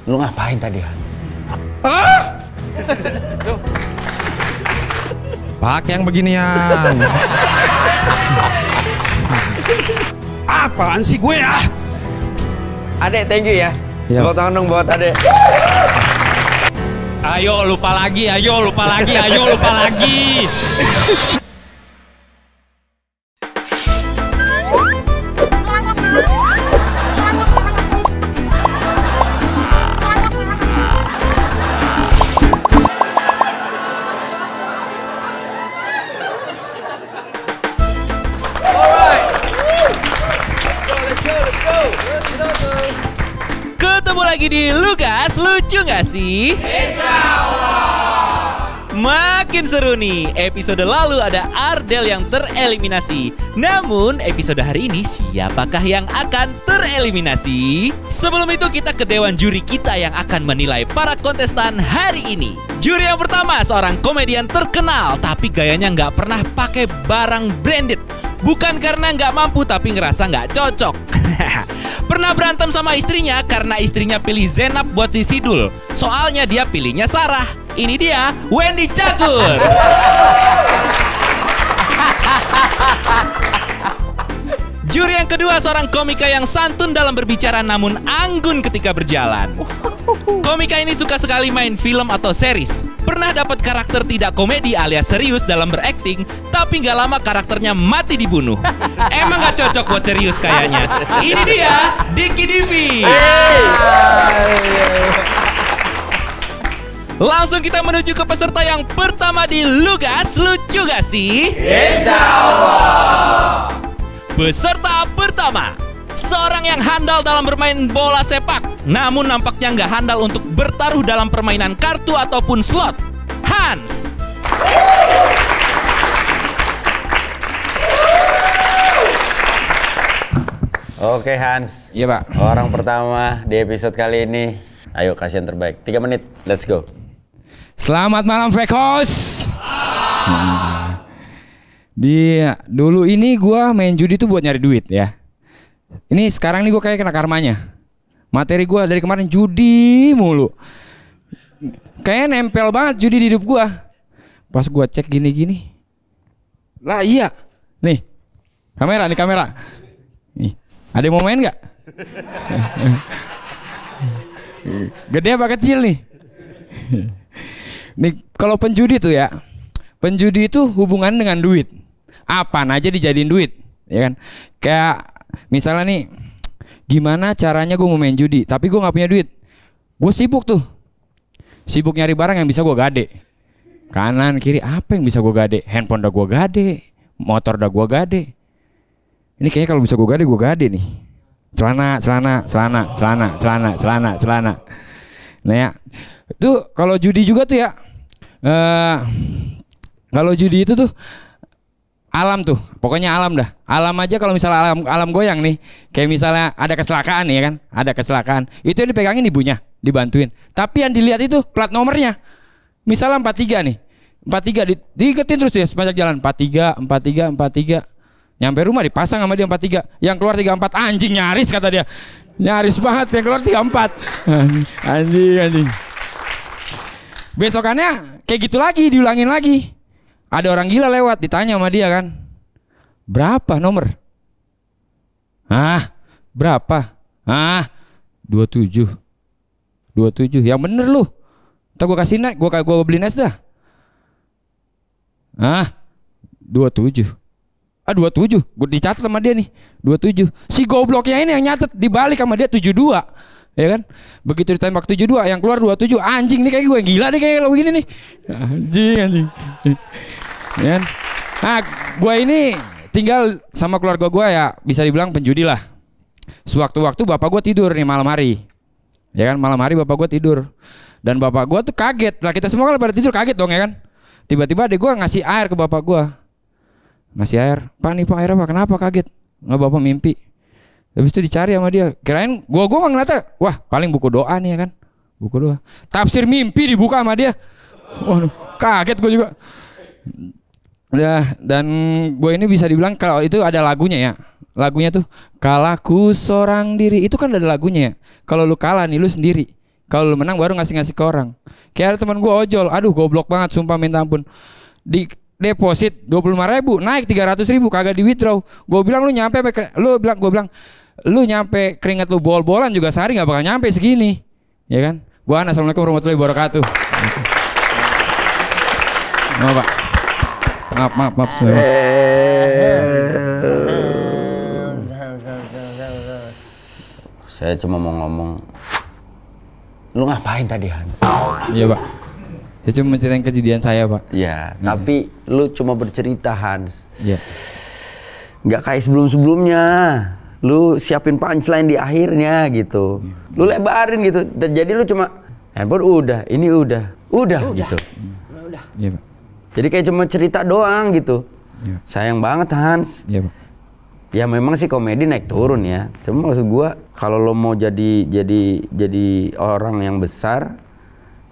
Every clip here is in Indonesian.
Lu ngapain tadi, Hans? Pakai yang beginian. Apaan sih gue ah? Adek, thank you ya. Tepuk tangan dong buat Adek. Ayo lupa lagi, ayo lupa lagi, ayo lupa lagi. Ketemu lagi di Lukas, lucu gak sih? Makin seru nih, episode lalu ada Ardel yang tereliminasi. Namun episode hari ini siapakah yang akan tereliminasi? Sebelum itu kita ke dewan juri kita yang akan menilai para kontestan hari ini. Juri yang pertama seorang komedian terkenal tapi gayanya nggak pernah pakai barang branded. Bukan karena nggak mampu tapi ngerasa nggak cocok. Pernah berantem sama istrinya karena istrinya pilih Zenab buat si Sidul. Soalnya dia pilihnya Sarah. Ini dia Wendy Cagur. Juri yang kedua seorang komika yang santun dalam berbicara namun anggun ketika berjalan. Komika ini suka sekali main film atau series. Pernah dapat karakter tidak komedi alias serius dalam berakting, tapi nggak lama karakternya mati dibunuh. Emang nggak cocok buat serius kayaknya. Ini dia Diki Divi. Langsung kita menuju ke peserta yang pertama di Lukas, lucu gak sih? Insyaallah. Peserta pertama, seorang yang handal dalam bermain bola sepak, namun nampaknya nggak handal untuk bertaruh dalam permainan kartu ataupun slot. Hans. Oke, Hans. Iya, Pak. Orang pertama di episode kali ini. Ayo kasih yang terbaik. 3 menit. Let's go. Selamat malam, Fekos. Dulu ini gue main judi tuh buat nyari duit ya. Ini sekarang nih gue kayak kena karmanya. Materi gue dari kemarin judi mulu. Kayaknya nempel banget judi di hidup gue. Pas gue cek gini-gini. Lah iya. Nih. Kamera nih kamera. Nih. Ada yang mau main gak? Gede apa kecil nih? Nih kalau penjudi tuh ya. Penjudi itu hubungan dengan duit. Apaan aja dijadiin duit, ya kan? Kayak misalnya nih, gimana caranya gue mau main judi, tapi gue nggak punya duit. Gue sibuk tuh, sibuk nyari barang yang bisa gue gade. Kanan kiri apa yang bisa gue gade? Handphone udah gue gade, motor udah gue gade. Ini kayaknya kalau bisa gue gade nih. Celana. Nah ya, itu kalau judi juga tuh ya. Kalau judi itu tuh alam tuh, pokoknya alam dah. Alam aja kalau misalnya alam goyang nih, kayak misalnya ada kecelakaan nih ya kan, ada kecelakaan. Itu yang dipegangin ibunya, dibantuin. Tapi yang dilihat itu plat nomornya. Misalnya 43 nih, 43 diingetin terus ya sepanjang jalan 43. Nyampe rumah dipasang sama dia 43. Yang keluar 34, anjing nyaris kata dia. Nyaris banget yang keluar 34. Anjing. Besokannya kayak gitu lagi, diulangin lagi. Ada orang gila lewat, ditanya sama dia kan, berapa nomor? Berapa? 27. Yang bener lu. Ntar gue kasih naik, gue beli nes dah. 27. 27. Gue dicatat sama dia nih, 27. Si gobloknya ini yang nyatet dibalik sama dia 72. Ya kan? Begitu ditembak 72, yang keluar 27. Anjing nih kayak gue gila nih kayak lo begini nih. Anjing. Ya. Nah, gue ini tinggal sama keluarga gue ya, bisa dibilang penjudi lah. Sewaktu-waktu bapak gue tidur nih malam hari. Ya kan, malam hari bapak gue tidur. Dan bapak gue tuh kaget. Lah kita semua kalau pada tidur kaget dong ya kan. Tiba-tiba adek gue ngasih air ke bapak gue. Ngasih air. Pak nih pak, air apa? Kenapa kaget? Nggak, bapak mimpi. Habis itu dicari sama dia. Kirain gue mah ngeliatnya, wah paling buku doa nih ya kan. Buku doa. Tafsir mimpi dibuka sama dia. Waduh, kaget gue juga. Ya, dan gue ini bisa dibilang kalau itu ada lagunya ya. Lagunya tuh Kalahku Seorang Diri. Itu kan ada lagunya ya. Kalau lu kalah nih lu sendiri. Kalau lu menang baru ngasih ke orang. Kayak ada teman gua ojol, aduh goblok banget sumpah minta ampun. Di deposit 25.000 naik 300.000 kagak di withdraw. Gua bilang lu nyampe gua bilang lu nyampe keringat lu bol-bolan juga sehari nggak bakal nyampe segini. Ya kan? Gua Assalamualaikum warahmatullahi wabarakatuh. Maaf Pak. Maaf semua. Saya cuma mau ngomong, lu ngapain tadi Hans? Iya Pak. Saya cuma menceritain kejadian saya Pak. Ya, tapi lu cuma bercerita Hans. Iya. Nggak kayak sebelum-sebelumnya. Lu siapin punchline di akhirnya gitu. Lu lebarin gitu. Dan jadi lu cuma handphone udah, ini udah gitu. Udah. Iya Pak. Jadi kayak cuma cerita doang gitu. Iya. Sayang banget Hans. Iya Pak. Ya memang sih komedi naik turun ya. Cuma maksud gua kalau lo mau jadi orang yang besar,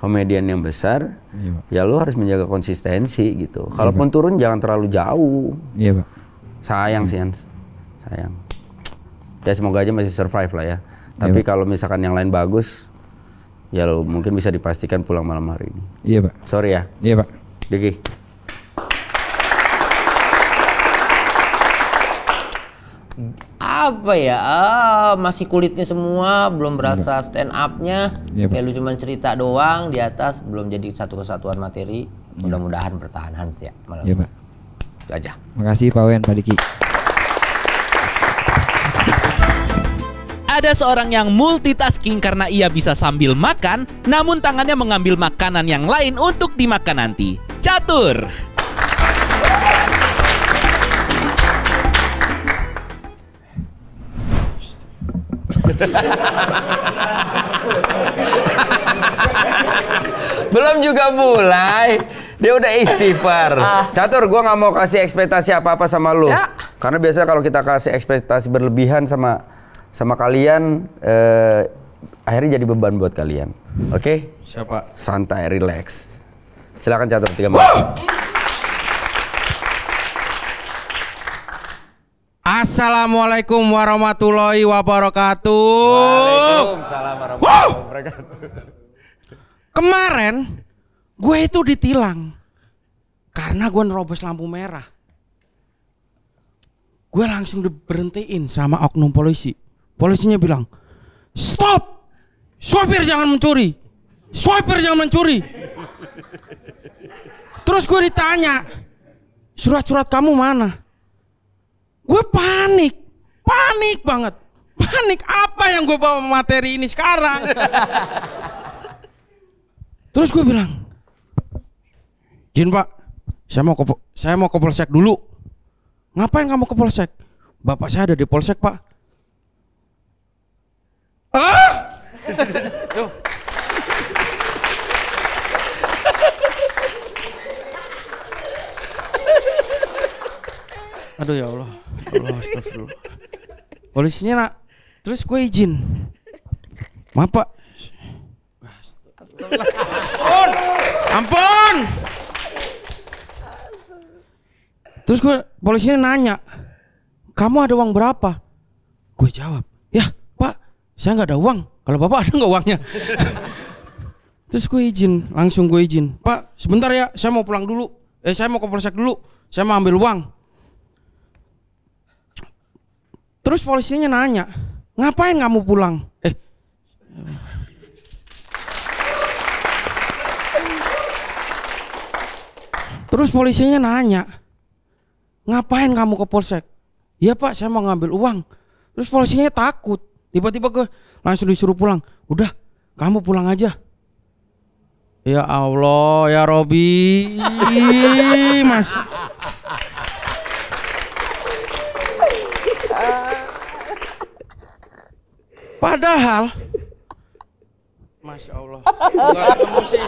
komedian yang besar, ya lo harus menjaga konsistensi gitu. Kalaupun turun jangan terlalu jauh. Iya Pak. Sayang sih Hans. Sayang. Ya semoga aja masih survive lah ya. Tapi kalau misalkan yang lain bagus, ya lo mungkin bisa dipastikan pulang malam hari ini. Iya Pak. Sorry ya. Iya Pak. Diki. Apa ya? Masih kulitnya semua, belum berasa stand up-nya. Iya, Pak. Kayak lu cuma cerita doang di atas, belum jadi satu kesatuan materi. Mudah-mudahan bertahan Hans ya. Malam. Iya Pak. Itu aja. Makasih Pak Wen, Pak Diki. Ada seorang yang multitasking karena ia bisa sambil makan, namun tangannya mengambil makanan yang lain untuk dimakan nanti. Catur. Belum juga mulai, dia udah istighfar. Catur, gua nggak mau kasih ekspektasi apa-apa sama lu. Ya. Karena biasanya kalau kita kasih ekspektasi berlebihan sama kalian, akhirnya jadi beban buat kalian. Oke? Siapa? Santai, relax. Silakan Catur 3 menit. Assalamualaikum warahmatullahi wabarakatuh. Waalaikumsalam warahmatullahi wabarakatuh. Kemarin gue itu ditilang karena gue nerobos lampu merah. Gue langsung diberhentiin sama oknum polisi. Polisinya bilang, "Stop! Sopir jangan mencuri. Sopir jangan mencuri." Terus gue ditanya, "Surat-surat kamu mana?" Gue panik banget. Panik apa yang gue bawa materi ini sekarang? Terus gue bilang, "Jin Pak, saya mau ke polsek dulu." "Ngapain kamu ke polsek?" "Bapak saya ada di polsek Pak." Tuh. Aduh ya Allah. Astagfirullah. Polisinya nak. Terus gue izin. "Maaf Pak." Ampun. Terus polisinya nanya, "Kamu ada uang berapa?" Gue jawab, "Ya Pak, saya nggak ada uang. Kalau Bapak ada nggak uangnya?" Terus gue izin, langsung gue izin, "Pak, sebentar ya, saya mau pulang dulu. Saya mau ke polsek dulu. Saya mau ambil uang." Terus polisinya nanya, "Ngapain kamu pulang?" Terus polisinya nanya, "Ngapain kamu ke polsek?" "Iya Pak, saya mau ngambil uang." Terus polisinya takut. Tiba-tiba gue langsung disuruh pulang. "Udah, kamu pulang aja." Ya Allah, ya Robi, Mas. Padahal, Masya Allah, nggak ketemu sih.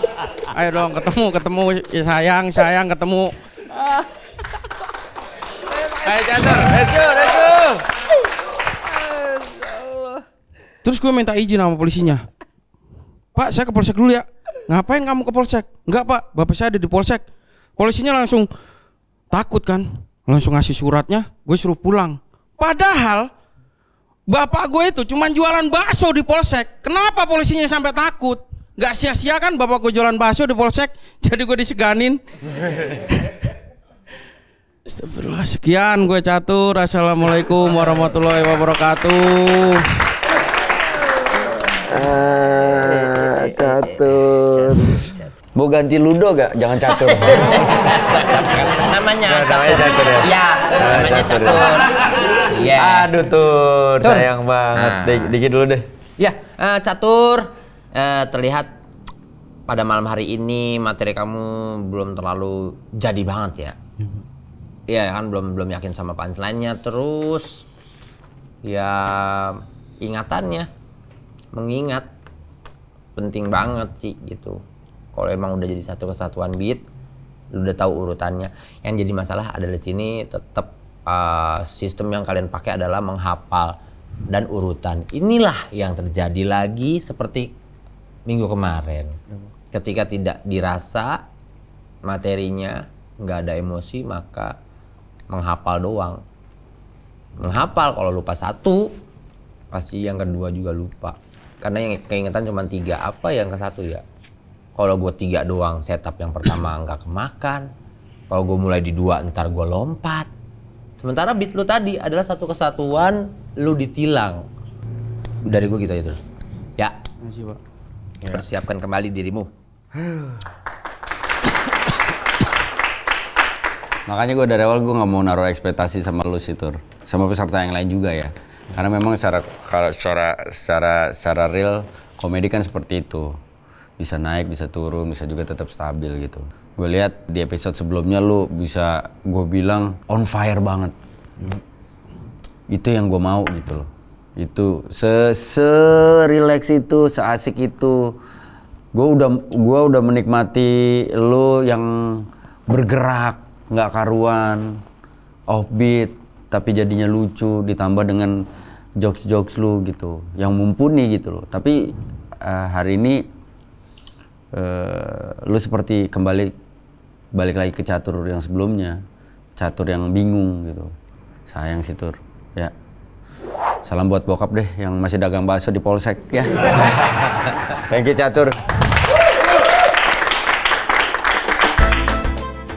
Ayo dong, ketemu, ya, sayang ketemu. Ayo Catur, let's go. Terus gue minta izin sama polisinya. "Pak, saya ke polsek dulu ya." "Ngapain kamu ke polsek?" "Enggak Pak, bapak saya ada di polsek." Polisinya langsung takut kan, langsung ngasih suratnya, gue suruh pulang. Padahal Bapak gue itu cuman jualan bakso di polsek. Kenapa polisinya sampai takut? Gak sia-sia kan bapak gue jualan bakso di polsek, jadi gue diseganin. Astagfirullah. Sekian gue Catur. Assalamualaikum warahmatullahi wabarakatuh. Catur. Mau ganti Ludo gak? Jangan Catur. Namanya Catur ya? Iya, namanya Catur. Iya. Aduh Tur, sayang banget. Dikit dulu deh. Ya, Catur, terlihat pada malam hari ini materi kamu belum terlalu jadi banget ya. Iya kan, belum yakin sama punchline-nya. Terus ya ingatannya, mengingat penting banget sih gitu. Kalau emang udah jadi satu kesatuan beat, lu udah tahu urutannya. Yang jadi masalah adalah di sini tetap sistem yang kalian pakai adalah menghafal dan urutan. Inilah yang terjadi lagi seperti minggu kemarin. Ketika tidak dirasa materinya, nggak ada emosi, maka menghafal doang. Menghafal kalau lupa satu, pasti yang kedua juga lupa. Karena yang keingetan cuma 3, apa yang ke satu ya? Kalau gue 3 doang, setup yang pertama nggak kemakan. Kalau gue mulai di 2, ntar gue lompat. Sementara beat lu tadi adalah satu kesatuan, lu ditilang. Dari gue gitu aja terus. Ya. Makasih, Pak. Persiapkan kembali dirimu. Makanya gue dari awal gue nggak mau naruh ekspektasi sama lu sih Tur, sama peserta yang lain juga ya. Karena memang secara real komedi kan seperti itu, bisa naik, bisa turun, bisa juga tetap stabil gitu. Gue lihat di episode sebelumnya lu bisa, gue bilang on fire banget. Itu yang gue mau gitu loh. Itu se-relax itu, seasik itu. Gue udah menikmati lu yang bergerak, nggak karuan, offbeat, tapi jadinya lucu, ditambah dengan jokes lu gitu, yang mumpuni gitu loh. Tapi hari ini lu seperti balik lagi ke Catur yang sebelumnya, Catur yang bingung gitu. Sayang sih Tur, ya. Salam buat bokap deh yang masih dagang bakso di polsek ya. Thank you Catur.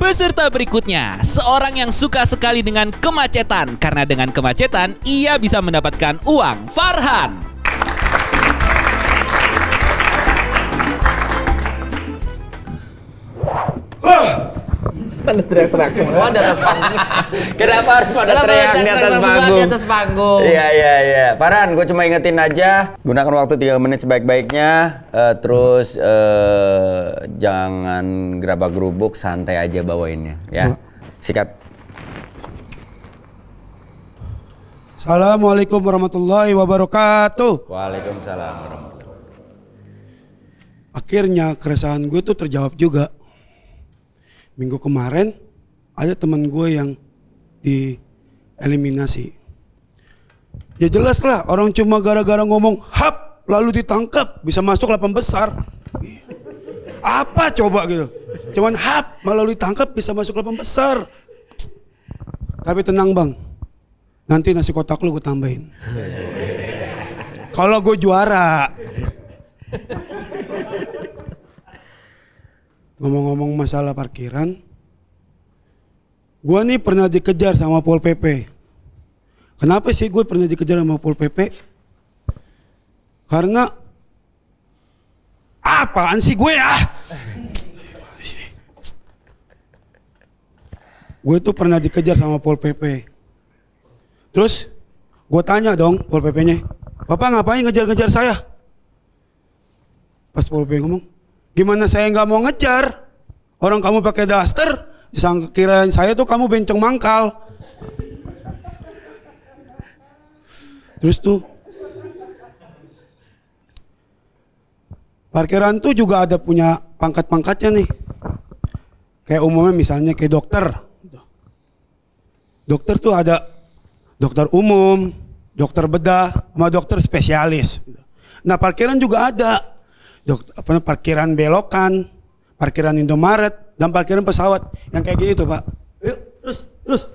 Peserta berikutnya, seorang yang suka sekali dengan kemacetan karena dengan kemacetan ia bisa mendapatkan uang, Farhan. Pada teriak-teriak semua di atas panggung. Kenapa harus pada teriak di atas panggung? Di atas panggung. Iya. Farhan, gue cuma ingetin aja, gunakan waktu 3 menit sebaik-baiknya, terus jangan gerabak-gerubuk, santai aja bawainnya, ya. Sikat. Assalamualaikum warahmatullahi wabarakatuh. Waalaikumsalam warahmatullahi. Akhirnya keresahan gue tuh terjawab juga. Minggu kemarin ada teman gue yang dieliminasi. Ya jelas lah, orang cuma gara-gara ngomong hap lalu ditangkap bisa masuk 8 besar. Apa coba gitu? Cuman hap lalu ditangkap bisa masuk 8 besar. Tapi tenang bang, nanti nasi kotak lu gue tambahin. Kalau gue juara. Ngomong-ngomong masalah parkiran, gue nih pernah dikejar sama Pol PP. Kenapa sih gue pernah dikejar sama Pol PP? Karena apaan sih gue ah? Gue tuh pernah dikejar sama Pol PP. Terus gue tanya dong Pol PP-nya, Bapak ngapain ngejar-ngejar saya? Pas Pol PP ngomong, gimana saya nggak mau ngejar? Orang kamu pakai daster, disangka kirain saya tuh kamu bencong mangkal. Terus tuh parkiran tuh juga ada punya pangkat-pangkatnya nih. Kayak umumnya misalnya kayak dokter. Dokter tuh ada dokter umum, dokter bedah, sama dokter spesialis. Nah parkiran juga ada. Parkiran belokan, parkiran Indomaret, dan parkiran pesawat yang kayak gini tuh Pak. Yuk, terus.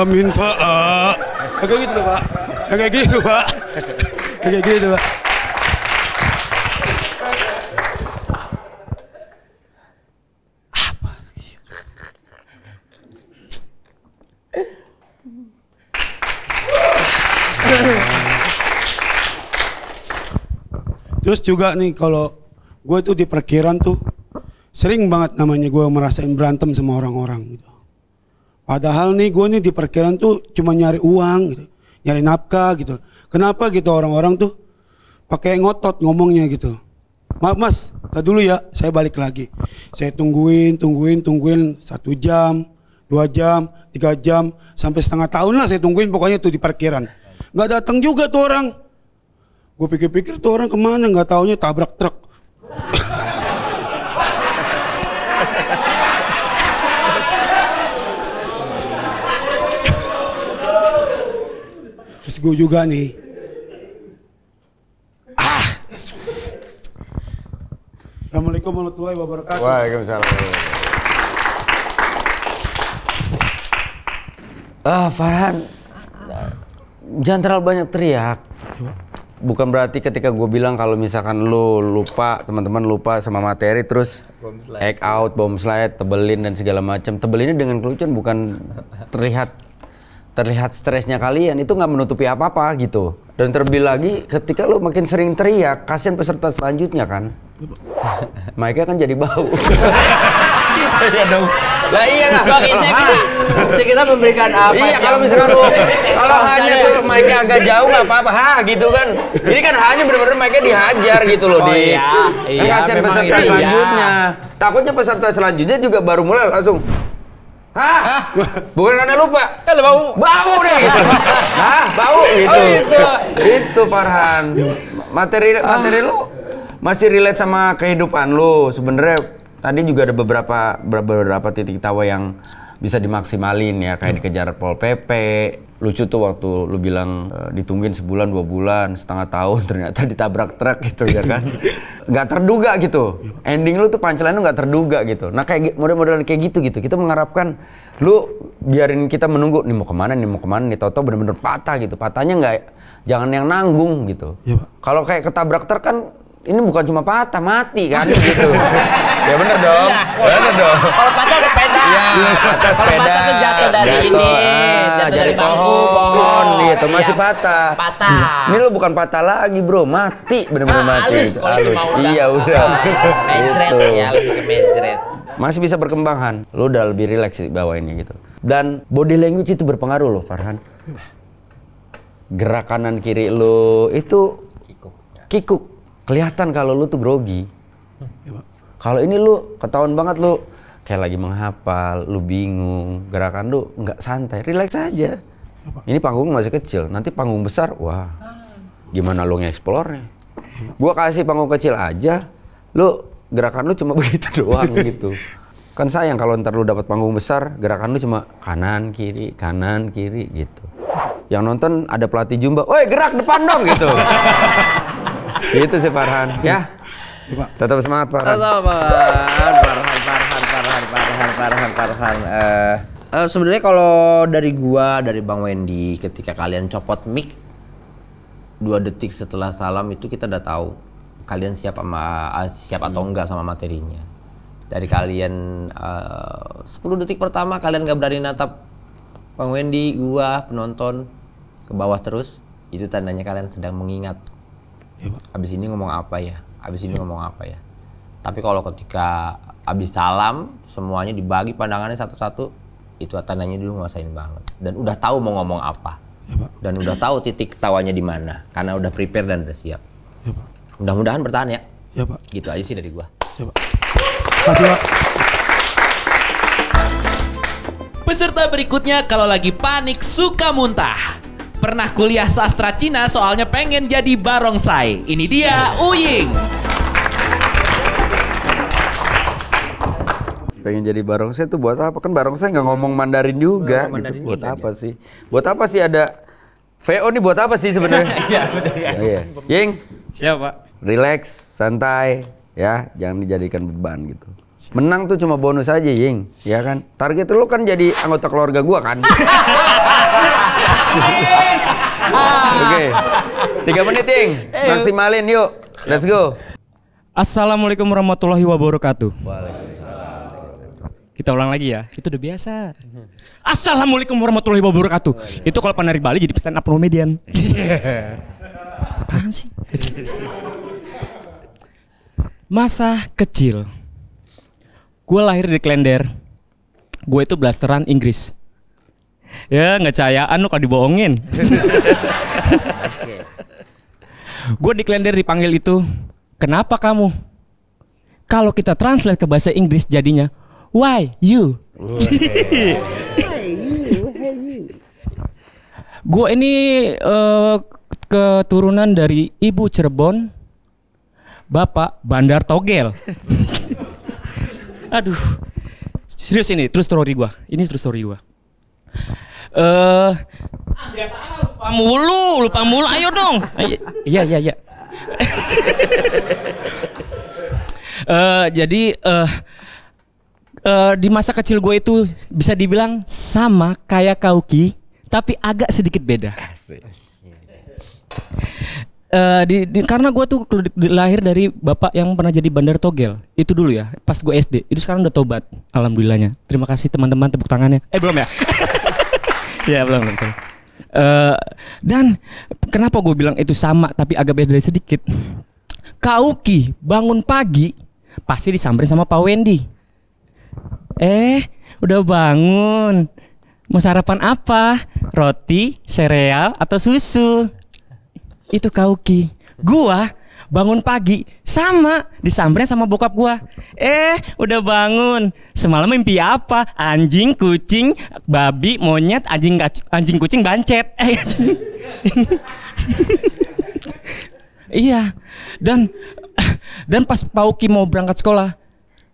minta kayak gitu Pak. Kayak gitu Pak. Kayak gitu Pak. Terus juga nih kalau gue tuh di parkiran tuh sering banget namanya gue merasain berantem sama orang-orang gitu. Padahal nih gue nih di parkiran tuh cuma nyari uang gitu, nyari nafkah gitu. Kenapa gitu orang-orang tuh pakai ngotot ngomongnya gitu. Maaf mas, tar dulu ya, saya balik lagi. Saya tungguin 1 jam, 2 jam, 3 jam, sampai setengah tahun lah saya tungguin pokoknya tuh di parkiran. Nggak datang juga tuh orang. Gue pikir-pikir tuh orang kemana, nggak taunya tabrak truk. Terus gue juga nih. Assalamualaikum warahmatullahi wabarakatuh. Waalaikumsalam. Farhan, jangan terlalu banyak teriak. Bukan berarti ketika gue bilang kalau misalkan lu lupa, teman-teman lupa sama materi terus act out, bomb slide, tebelin dan segala macam. Tebelinnya dengan kelucuan bukan terlihat stresnya kalian, itu nggak menutupi apa-apa gitu. Dan terlebih lagi ketika lu makin sering teriak, kasihan peserta selanjutnya kan. Mic-nya kan jadi bau. Iya dong. Lah iya lah. Saya kira memberikan apa? Iya kalau misalkan lu kalau hanya tuh mic-nya agak jauh nggak apa-apa, gitu kan. Ini kan hanya benar-benar mic-nya dihajar gitu loh, di. Kan kasihan peserta selanjutnya. Takutnya peserta selanjutnya juga baru mulai langsung. Hah? Bukan karena lupa. Kan bau. Bau deh gitu. Hah, bau gitu. Itu Farhan. Materi lu masih relate sama kehidupan lu. Sebenarnya tadi juga ada beberapa titik tawa yang bisa dimaksimalin ya, kayak dikejar Pol PP. Lucu tuh waktu lu bilang ditungguin sebulan 2 bulan, setengah tahun ternyata ditabrak truk gitu ya kan. Nggak terduga gitu. Ending lu tuh punchline lu nggak terduga gitu. Nah kayak model-model kayak gitu. Kita mengharapkan lu biarin kita menunggu nih mau kemana nih, tau-tau bener-bener patah gitu. Patahnya nggak, jangan yang nanggung gitu. Kalau kayak ketabrak truk kan ini bukan cuma patah, mati kan gitu. Ya bener dong. Bener dong. Kalau patah sepeda. Iya, patah sepeda. Kalau patah tuh jatuh dari ini, jatuh dari bangku, pohon gitu, masih patah. Patah. Ini lo bukan patah lagi, bro, mati, bener-bener mati. Halus, kalau itu mau udah. Iya udah. Mejret ya, lebih ke mejret. Masih bisa berkembang Han. Lo udah lebih rileks sih bawainnya gitu. Dan body language itu berpengaruh loh, Farhan. Gerak kanan kiri lo itu kikuk. Kelihatan kalau lu tuh grogi. Kalau ini lu ketahuan banget lu kayak lagi menghafal, lu bingung, gerakan lu nggak santai, relax aja. Ini panggung masih kecil, nanti panggung besar, wah, gimana lu nge-explore-nya? Gua kasih panggung kecil aja, lu gerakan lu cuma begitu doang gitu. Kan sayang kalau ntar lu dapat panggung besar, gerakan lu cuma kanan kiri gitu. Yang nonton ada pelatih Jumba, woi gerak depan dong gitu. Gitu sih Farhan, ya. Tetap semangat Farhan. Farhan. Sebenarnya kalau dari gua, dari Bang Wendy, ketika kalian copot mic 2 detik setelah salam itu kita udah tahu kalian siap atau enggak sama materinya. Dari kalian 10 detik pertama kalian gak berani natap Bang Wendy, gua, penonton ke bawah terus, itu tandanya kalian sedang mengingat. Abis ini ngomong apa ya? Tapi kalau ketika abis salam semuanya dibagi pandangannya satu-satu, itu tandanya dulu nguasain banget dan udah tahu mau ngomong apa. Dan udah tahu titik ketawanya di mana karena udah prepare dan udah siap. Mudah-mudahan bertahan ya. Ya Pak. Gitu aja sih dari gua. Ya Pak. Makasih Pak. Peserta berikutnya kalau lagi panik suka muntah. Pernah kuliah sastra Cina soalnya pengen jadi barongsai. Ini dia Uying. Pengen jadi barongsai itu buat apa? Kan barongsai nggak ngomong Mandarin juga. Gitu. Buat apa sih? Buat apa sih ada VO nih? Buat apa sih sebenarnya? Iya betul ya. Iya. Ying, Siap Pak. relax, santai, ya, jangan dijadikan beban gitu. Menang tuh cuma bonus aja, Ying. Ya kan? Target lu kan jadi anggota keluarga gua kan. Oke. 3 menit, Ying. Maksimalin yuk. Let's go. Assalamualaikum warahmatullahi wabarakatuh. Kita ulang lagi ya. Itu udah biasa. Assalamualaikum warahmatullahi wabarakatuh. Itu kalau penari Bali jadi stand up comedian. Apaan sih? Masa kecil. Gue lahir di Klender. Gue itu blasteran Inggris. Ya nggak cayaan lu kalau dibohongin. Gue di Klender dipanggil itu, kenapa kamu? Kalau kita translate ke bahasa Inggris jadinya, why you? Gue ini keturunan dari ibu Cirebon, bapak Bandar Togel. Aduh, serius ini, true story gue. Ini true story gue. Biasa lupa mulu, ayo dong. Iya. Jadi di masa kecil gue itu bisa dibilang sama kayak Kauki, tapi agak sedikit beda. Karena gue tuh lahir dari bapak yang pernah jadi bandar togel. Itu dulu ya, pas gue SD. Itu sekarang udah tobat, alhamdulillahnya. Terima kasih teman-teman, tepuk tangannya. Belum ya? Ya belum. Dan kenapa gue bilang itu sama tapi agak beda sedikit? Kauki bangun pagi pasti disamperin sama Pak Wendy. Udah bangun. Mau sarapan apa? Roti, sereal, atau susu? Itu Kauki. Gua bangun pagi sama disamperin sama bokap gua. Udah bangun. Semalam mimpi apa? Anjing, kucing, babi, monyet, anjing kucing bancet. Iya. Dan pas Pauki mau berangkat sekolah,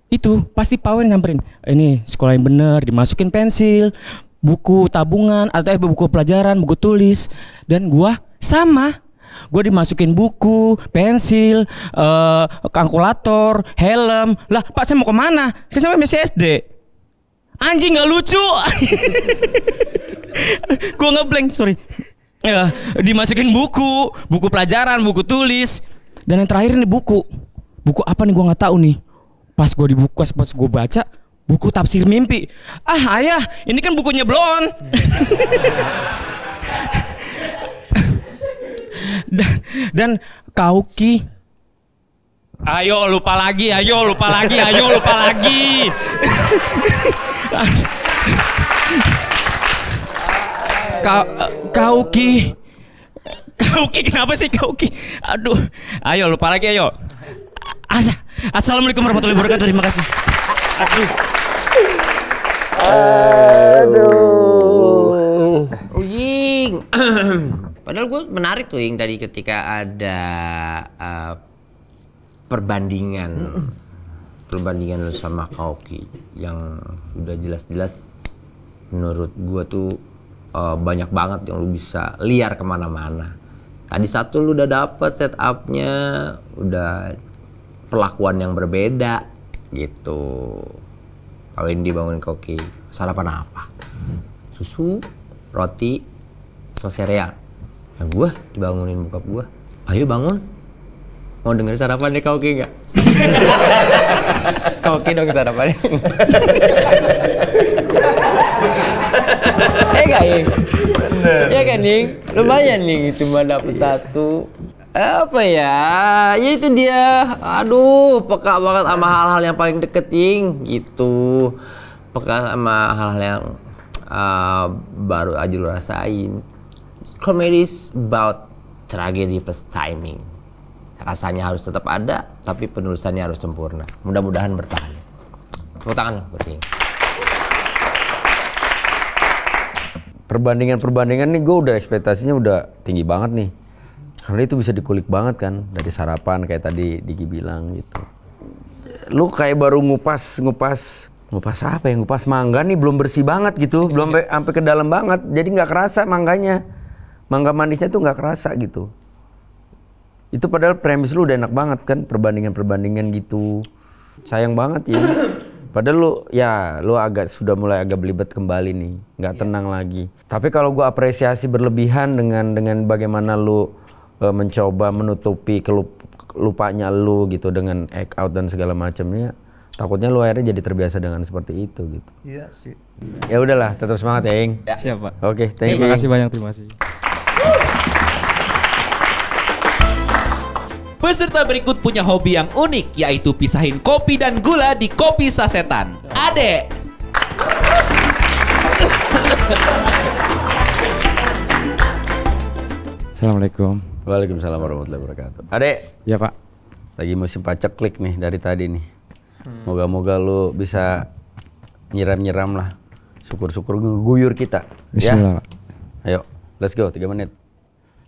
itu pasti Pawen nyamperin. Ini sekolah yang bener, dimasukin pensil, buku tabungan atau buku pelajaran, buku tulis. Dan gua sama. Gue dimasukin buku, pensil, kalkulator, helm. Lah Pak saya mau kemana? Saya masih SD. Anjing gak lucu. Gue ngeblank, sorry. Dimasukin buku pelajaran, buku tulis. Dan yang terakhir ini buku apa nih gue gak tahu nih. Pas gue dibuka, pas gue baca buku tafsir mimpi. Ayah ini kan bukunya Blon. Dan Kauki, ayo lupa lagi. Kauki kenapa sih Kauki? Aduh, ayo lupa lagi ayo. Assalamualaikum warahmatullahi wabarakatuh. Terima kasih. Aduh. Uying. Padahal gue menarik tuh yang tadi ketika ada perbandingan lu sama Kauki yang sudah jelas-jelas menurut gue tuh banyak banget yang lu bisa liar kemana-mana. Tadi satu lu udah dapet setupnya, udah perlakuan yang berbeda gitu. Kalau ini dibangun Kauki, sarapan apa? Susu, roti, atau sereal. Nah gue dibangunin bokap gue, ayo bangun, mau dengerin sarapan deh Kauki nggak? Kauki dong sarapannya. Gak Ying? Ya kan Ying? Lumayan Ying itu mah dapet satu. Apa ya? Ya itu dia. Aduh, peka banget sama hal-hal yang paling deket Ying gitu. Peka sama hal-hal yang baru aja lu rasain. Comedy is about tragedy plus timing. Rasanya harus tetap ada, tapi penulisannya harus sempurna. Mudah-mudahan bertahan. Tepuk tangan buat Ying. Perbandingan nih gue udah ekspektasinya udah tinggi banget nih. Karena itu bisa dikulik banget kan dari sarapan kayak tadi Diki bilang gitu. Lu kayak baru ngupas apa ya? Ngupas mangga nih belum bersih banget gitu, belum sampai ke dalam banget. Jadi nggak kerasa mangganya. Mangga manisnya tuh nggak kerasa gitu. Itu padahal premis lu udah enak banget kan, perbandingan gitu. Sayang banget ya. Padahal lu sudah mulai agak belibet kembali nih, nggak tenang lagi. Tapi kalau gua apresiasi berlebihan dengan bagaimana lu mencoba menutupi lupanya lu gitu dengan act out dan segala macamnya, takutnya lu akhirnya jadi terbiasa dengan seperti itu gitu. Iya sih. Ya udahlah, tetap semangat ya, Ing. Siap, Pak. Oke, thank you. Terima kasih banyak, terima kasih. Peserta berikut punya hobi yang unik, yaitu pisahin kopi dan gula di kopi sasetan. Ade. Assalamualaikum. Waalaikumsalam warahmatullahi wabarakatuh. Ade. Ya Pak. Lagi musim paceklik nih dari tadi nih. Moga-moga lu bisa nyiram-nyiram lah. Syukur-syukur ngeguyur kita. Bismillah, Ya? Pak. Ayo, let's go 3 menit.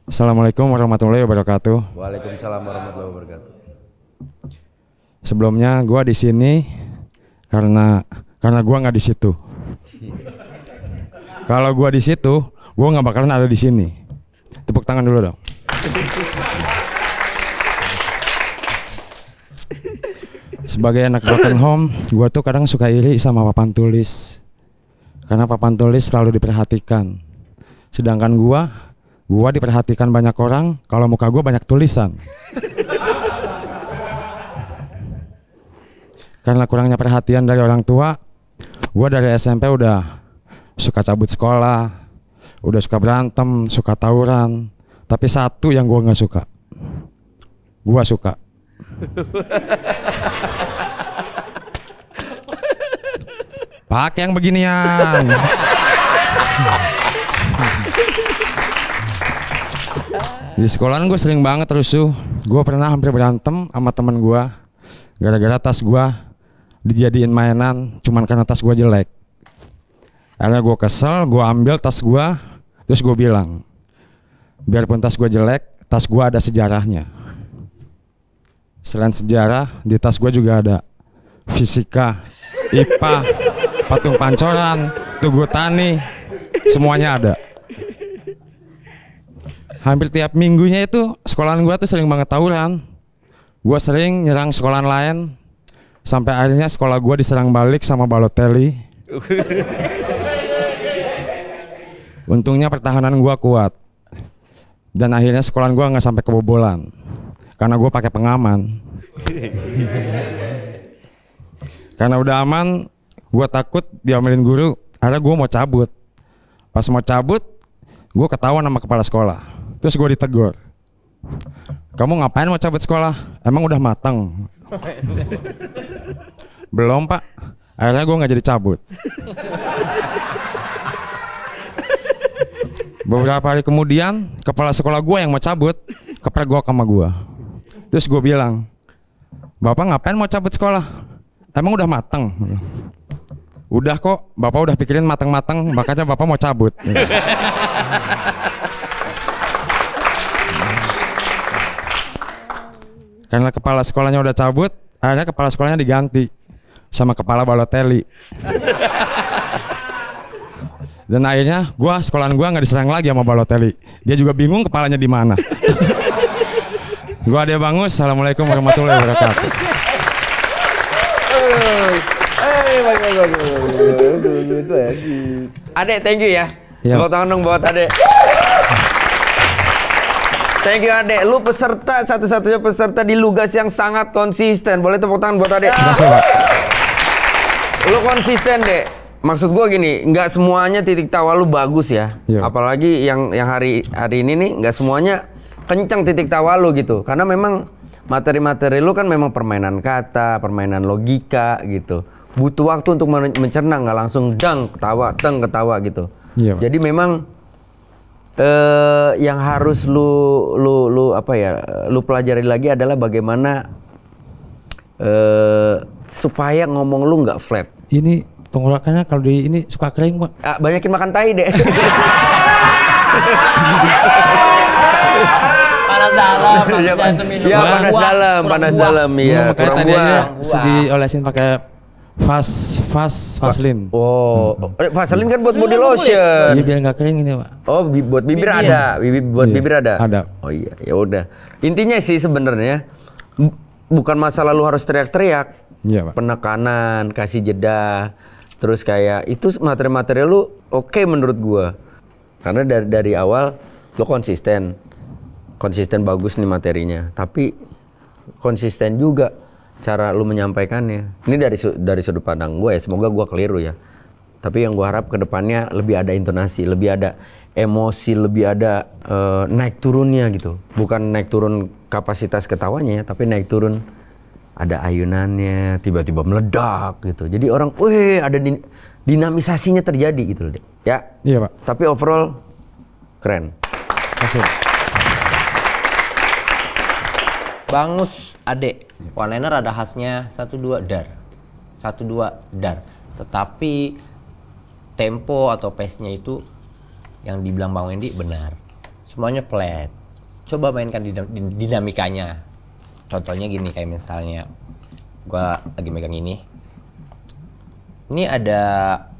Assalamualaikum warahmatullahi wabarakatuh. Waalaikumsalam warahmatullahi wabarakatuh. Sebelumnya gua di sini karena gua nggak di situ. Kalau gua di situ, gua nggak bakalan ada di sini. Tepuk tangan dulu dong. Sebagai anak broken home, gua tuh kadang suka iri sama papan tulis. Karena papan tulis selalu diperhatikan. Sedangkan gua diperhatikan banyak orang, kalau muka gua banyak tulisan. Karena kurangnya perhatian dari orang tua, gua dari SMP udah suka cabut sekolah, udah suka berantem, suka tawuran. Tapi satu yang gua nggak suka, gua suka. Pakai yang beginian. Di sekolahan gue sering banget rusuh. Gue pernah hampir berantem sama temen gue gara-gara tas gue dijadiin mainan cuman karena tas gue jelek. Akhirnya gue kesel, gue ambil tas gue, terus gue bilang, biarpun tas gue jelek, tas gue ada sejarahnya. Selain sejarah, di tas gue juga ada fisika, IPA, patung pancoran, tugu tani, semuanya ada. Hampir tiap minggunya itu sekolahan gue tuh sering banget tawuran. Gue sering nyerang sekolahan lain, sampai akhirnya sekolah gue diserang balik sama Balotelli. Untungnya pertahanan gue kuat, dan akhirnya sekolahan gue nggak sampai kebobolan karena gue pakai pengaman. Karena udah aman, gue takut diomelin guru. Akhirnya gue mau cabut. Pas mau cabut, gue ketahuan sama kepala sekolah. Terus gue ditegur, kamu ngapain mau cabut sekolah? Emang udah matang? Belum Pak. Akhirnya gue nggak jadi cabut. Beberapa hari kemudian, kepala sekolah gue yang mau cabut kepergok sama gue. Terus gue bilang, Bapak ngapain mau cabut sekolah? Emang udah matang? Udah kok, Bapak udah pikirin matang-matang, makanya Bapak mau cabut. Karena kepala sekolahnya udah cabut, akhirnya kepala sekolahnya diganti sama kepala Balotelli. Dan akhirnya sekolahan gua nggak diserang lagi sama Balotelli. Dia juga bingung kepalanya di mana. Gua Ade Bangus. Assalamualaikum warahmatullahi wabarakatuh. Ade, thank you ya. Ya. Tepuk tangan dong buat Ade. Thank you Ade. Lu peserta satu-satunya peserta di Lugas yang sangat konsisten. Boleh tepuk tangan buat Ade. Terima kasih Pak. Lu konsisten deh. Maksud gua gini, nggak semuanya titik tawa lu bagus ya. Iya. Apalagi yang hari ini nih nggak semuanya kencang titik tawa lu gitu. Karena memang materi-materi lu kan memang permainan kata, permainan logika gitu. Butuh waktu untuk mencerna, nggak langsung dang ketawa gitu. Iya. Jadi memang yang harus lu pelajari lagi adalah bagaimana supaya ngomong lu nggak flat. Ini tenggorokannya kalau di ini suka kering Pak. Banyakin makan tai deh. Panas dalam, panas minum. Ya panas dalam, iya. Makanya Kurang tadi aja buah. diolesin pakai Vaseline. Oh, Vaseline kan buat body lotion. Iya biar nggak kering ini Pak. Oh, buat bibir ada. Buat Iya, bibir ada. ada. Oh iya, ya udah. Intinya sih sebenarnya bukan masalah lu harus teriak-teriak, Iya, Pak. Penekanan, kasih jeda. Terus kayak itu materi-materi lu oke menurut gua. Karena dari awal lu konsisten bagus nih materinya. Tapi konsisten juga cara lu menyampaikannya. Ini dari sudut pandang gue ya. Semoga gue keliru ya. Tapi yang gue harap ke depannya lebih ada intonasi, lebih ada emosi, lebih ada naik turunnya gitu. Bukan naik turun kapasitas ketawanya ya, tapi naik turun ada ayunannya, tiba-tiba meledak gitu. Jadi orang, wih ada dinamisasinya terjadi gitu loh. Ya. Iya, Pak. Tapi overall keren. Kasih. Bangus adek, one liner ada khasnya 1-2 dar, 1-2 dar. Tetapi tempo atau pace-nya itu yang dibilang Bang Wendy benar. Semuanya flat. Coba mainkan dinamikanya. Contohnya gini, kayak misalnya gua lagi megang ini. Ini ada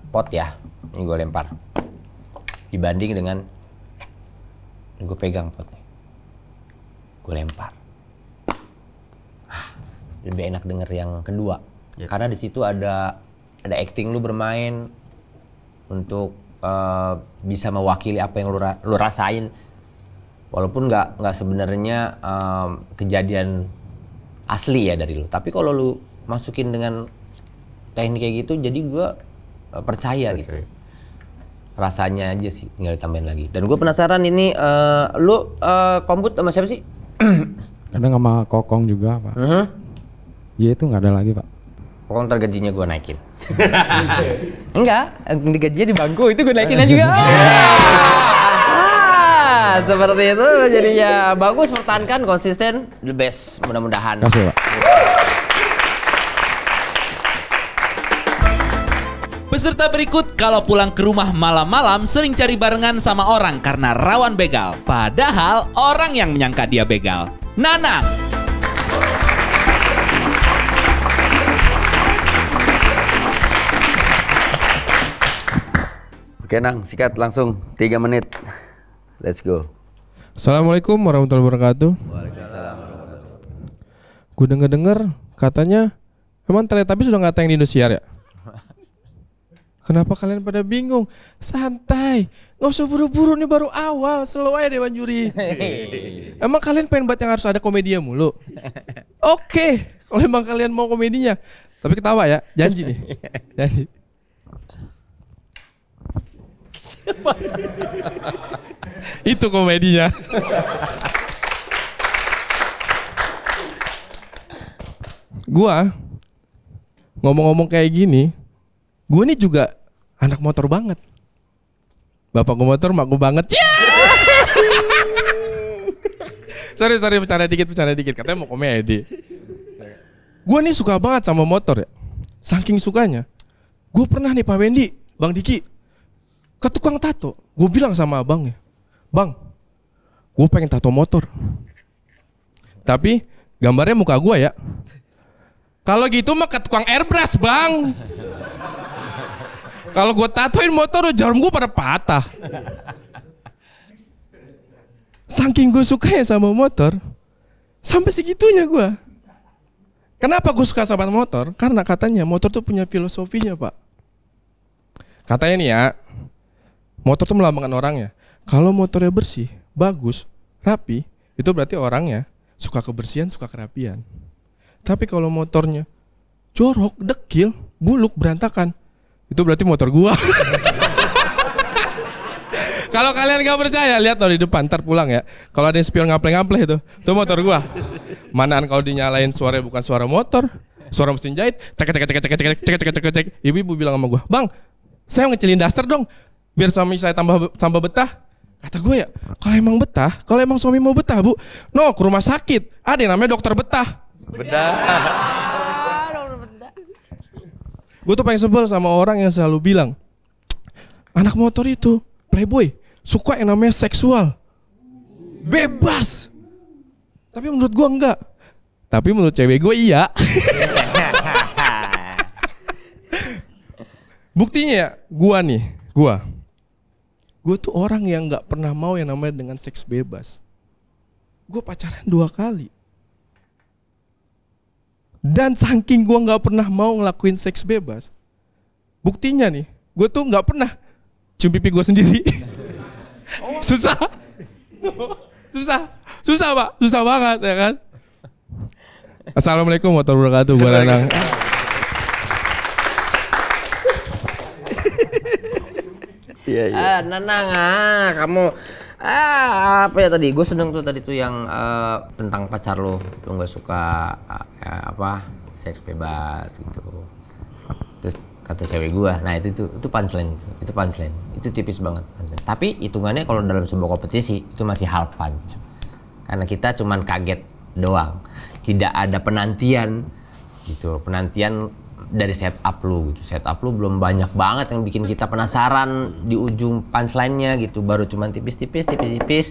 pot ya, ini gue lempar. Dibanding dengan gue pegang potnya, gue lempar. Lebih enak denger yang kedua, karena di situ ada acting lu bermain untuk bisa mewakili apa yang lu rasain, walaupun nggak sebenarnya kejadian asli ya dari lu. Tapi kalau lu masukin dengan teknik kayak gitu, jadi gue percaya gitu. Rasanya aja sih, tinggal ditambahin lagi. Dan gue penasaran ini, lu komput sama siapa sih? Kadang sama Kokong juga, Pak. Ya itu nggak ada lagi, Pak. Kokong ntar gajinya gue naikin. Enggak, gajinya di bangku itu gue naikin aja juga. Seperti itu jadinya bagus, pertahankan, konsisten, the best, mudah-mudahan. Kasih, Pak. Peserta berikut kalau pulang ke rumah malam-malam sering cari barengan sama orang karena rawan begal. Padahal orang yang menyangka dia begal. Nanang. Oke Nang, sikat langsung 3 menit. Let's go. Assalamualaikum warahmatullahi wabarakatuh. Gue denger katanya emang Teletubbies sudah nggak tayang di Indosiar ya? Kenapa kalian pada bingung? Santai, nggak usah buru-buru, nih baru awal, slow aja Dewan Juri. Emang kalian pengen banget yang harus ada komedinya mulu? Oke, kalau emang kalian mau komedinya, tapi ketawa ya, janji nih, janji. Itu komedinya. Gua ngomong-ngomong kayak gini, gue nih juga anak motor banget. Bapak gue motor, mak gue banget. sorry bercanda dikit. Katanya mau komedi. Gue nih suka banget sama motor ya. Saking sukanya, gue pernah nih Pak Wendy, Bang Diki, ke tukang tato. Gue bilang sama abangnya, Bang, gue pengen tato motor. Tapi gambarnya muka gue ya. Kalau gitu mah ke tukang airbrush Bang. Kalau gue tatoin motor, jarum gue pada patah. Saking gue suka ya sama motor, sampai segitunya gue. Kenapa gue suka sama motor? Karena katanya motor tuh punya filosofinya Pak. Katanya nih ya, motor tuh melambangkan orangnya. Kalau motornya bersih, bagus, rapi, itu berarti orangnya suka kebersihan, suka kerapian. Tapi kalau motornya jorok, dekil, buluk, berantakan, itu berarti motor gua. Kalau kalian gak percaya, lihat loh di depan, ntar pulang ya. Kalau ada yang spion ngaple-ngaple itu motor gua. Manaan kalau dinyalain suaranya bukan suara motor, suara mesin jahit, cek. Ibu-ibu bilang sama gua, Bang, saya ngecilin daster dong, biar suami saya tambah betah. Kata gue ya, kalau emang betah, kalau emang suami mau betah Bu, no ke rumah sakit, ada yang namanya dokter betah. Gue tuh paling sebel sama orang yang selalu bilang, anak motor itu playboy, suka yang namanya seksual, bebas. Tapi menurut gue enggak. Tapi menurut cewek gue iya. Buktinya ya, gue tuh orang yang nggak pernah mau yang namanya dengan seks bebas. Gue pacaran 2 kali. Dan saking gue nggak pernah mau ngelakuin seks bebas, buktinya nih, gue tuh nggak pernah cium pipi gue sendiri. Susah, susah Pak, susah banget ya kan. Assalamualaikum warahmatullahi wabarakatuh, gue Nanang. Iya. Nanang, kamu apa ya tadi? Gue seneng tuh tadi tuh yang tentang pacar lo nggak suka seks bebas gitu. Terus kata cewek gue, nah itu punchline itu punchline, itu tipis banget. Tapi hitungannya kalau dalam sebuah kompetisi itu masih half punch, karena kita cuman kaget doang, tidak ada penantian gitu, penantian dari setup lu gitu. Setup lu belum banyak banget yang bikin kita penasaran di ujung punchline-nya gitu. Baru cuman tipis-tipis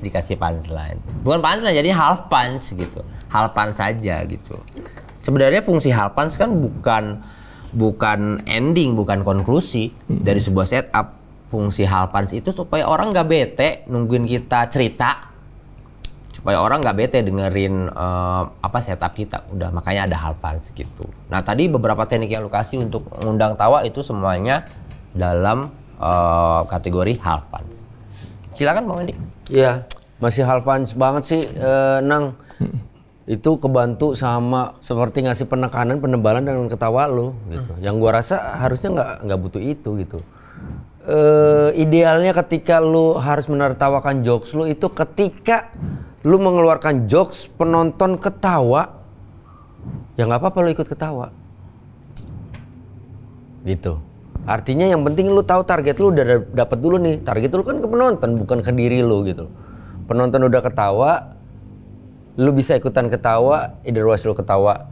dikasih punchline. Bukan punchline, jadi half punch gitu. Half punch saja gitu. Sebenarnya fungsi half punch kan bukan ending, bukan konklusi dari sebuah setup. Fungsi half punch itu supaya orang nggak bete nungguin kita cerita. Supaya orang nggak bete dengerin setup kita, udah makanya ada half punch gitu. Nah tadi beberapa teknik yang lu kasih untuk mengundang tawa itu semuanya dalam kategori half punch. Silakan Bang Edi. Iya, masih half punch banget sih, Nang. Itu kebantu sama seperti ngasih penekanan, penebalan dengan ketawa lu gitu. Yang gua rasa harusnya nggak butuh itu gitu. Idealnya ketika lu harus menertawakan jokes lu itu ketika lu mengeluarkan jokes penonton ketawa, ya nggak apa-apa lu ikut ketawa gitu. Artinya yang penting lu tahu target lu udah dapat dulu nih. Target lu kan ke penonton, bukan ke diri lu gitu. Penonton udah ketawa, lu bisa ikutan ketawa, otherwise lu ketawa